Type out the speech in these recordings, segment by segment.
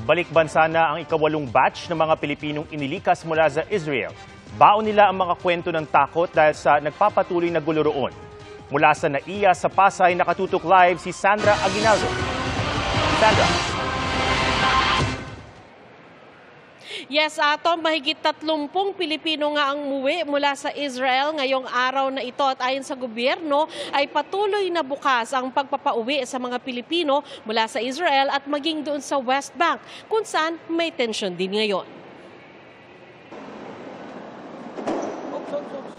Balik bansa na ang ikawalong batch ng mga Pilipinong inilikas mula sa Israel. Baon nila ang mga kwento ng takot dahil sa nagpapatuloy na gulo roon. Mula sa NAIA sa Pasay, nakatutok live si Sandra Aguinaldo. Sandra. Yes, Tom, mahigit 30 Pilipino nga ang umuwi mula sa Israel ngayong araw na ito at ayon sa gobyerno ay patuloy na bukas ang pagpapauwi sa mga Pilipino mula sa Israel at maging doon sa West Bank kung saan may tensyon din ngayon.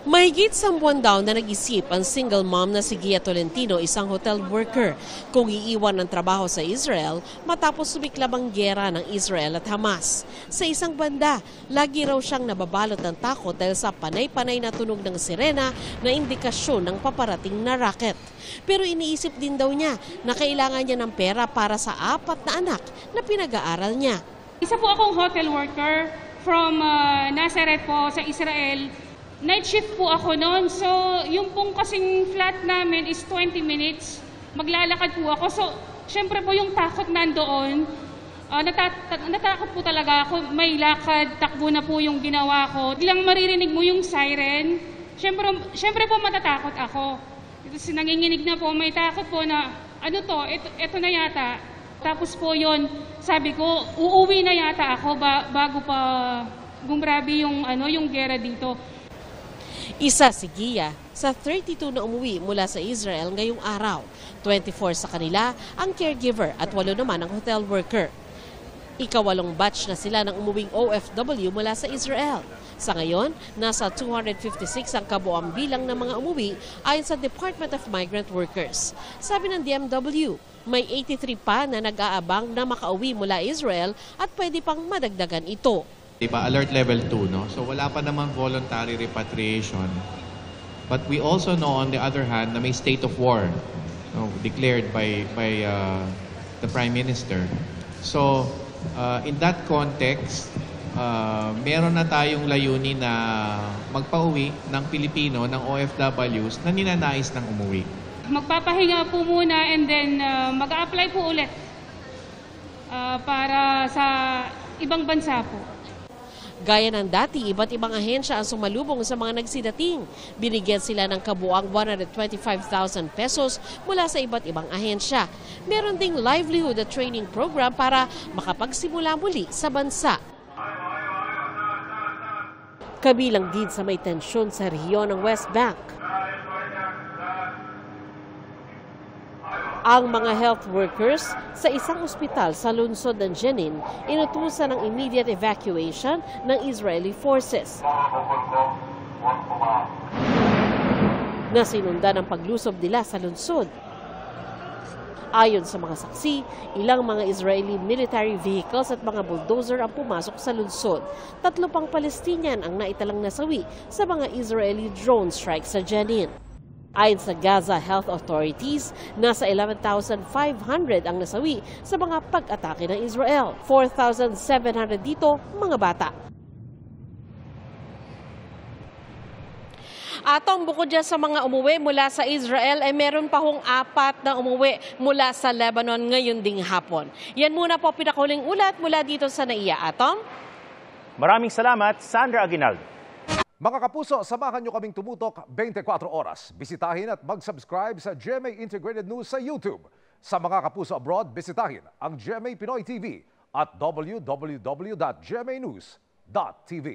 Mahigit 10 buwan daw na nag-isip ang single mom na si Gia Tolentino, isang hotel worker, kung iiwan ng trabaho sa Israel matapos sumiklab ang giyera ng Israel at Hamas. Sa isang banda, lagi raw siyang nababalot ng takot dahil sa panay-panay na tunog ng sirena na indikasyon ng paparating na racket. Pero iniisip din daw niya na kailangan niya ng pera para sa 4 na anak na pinag-aaral niya. Isa po akong hotel worker from Nazareth po sa Israel. Night shift po ako noon. So, yung pong kasing flat namin is 20 minutes. Maglalakad po ako. So, syempre po yung takot nandoon. Natakot po talaga ako. May lakad, takbo na po yung ginawa ko. Biglang maririnig mo yung siren. Syempre po matatakot ako. Kasi nanginginig na po, may takot po na, ano to, ito na yata. Tapos po yun, sabi ko, uuwi na yata ako bago pa gumrabi yung gera dito. Isa si Gia sa 32 na umuwi mula sa Israel ngayong araw. 24 sa kanila ang caregiver at 8 naman ang hotel worker. Ikawalong batch na sila ng umuwing OFW mula sa Israel. Sa ngayon, nasa 256 ang kabuuang bilang ng mga umuwi ayon sa Department of Migrant Workers. Sabi ng DMW, may 83 pa na nag-aabang na makauwi mula Israel at pwede pang madagdagan ito. Diba, alert level 2, no? So wala pa namang voluntary repatriation. But we also know on the other hand na may state of war, no, declared by the Prime Minister. So in that context, meron na tayong layunin na magpauwi ng Pilipino, ng OFWs na ninanais ng umuwi. Magpapahinga po muna and then mag-a-apply po ulit para sa ibang bansa po. Gaya ng dati, iba't ibang ahensya ang sumalubong sa mga nagsidating. Binigyan sila ng kabuang 125,000 pesos mula sa iba't ibang ahensya. Meron ding livelihood at training program para makapagsimula muli sa bansa. Kabilang din sa may tensyon sa rehiyon ng West Bank. Ang mga health workers sa isang ospital sa lungsod ng Jenin inutusan ng immediate evacuation ng Israeli forces. Nasinundan ang paglusob nila sa lungsod. Ayon sa mga saksi, ilang mga Israeli military vehicles at mga bulldozer ang pumasok sa lungsod. 3 pang Palestinian ang naitalang nasawi sa mga Israeli drone strikes sa Jenin. Ayon sa Gaza Health Authorities, nasa 11,500 ang nasawi sa mga pag-atake ng Israel. 4,700 dito, mga bata. Atong bukod dyan sa mga umuwi mula sa Israel, ay meron pa hong 4 na umuwi mula sa Lebanon ngayon ding hapon. Yan muna po pinakuling ulat mula dito sa NAIA. Atom? Maraming salamat, Sandra Aguinaldo. Mga kapuso, samahan nyo kaming tumutok 24 oras. Bisitahin at mag-subscribe sa GMA Integrated News sa YouTube. Sa mga kapuso abroad, bisitahin ang GMA Pinoy TV at www.gmanews.tv.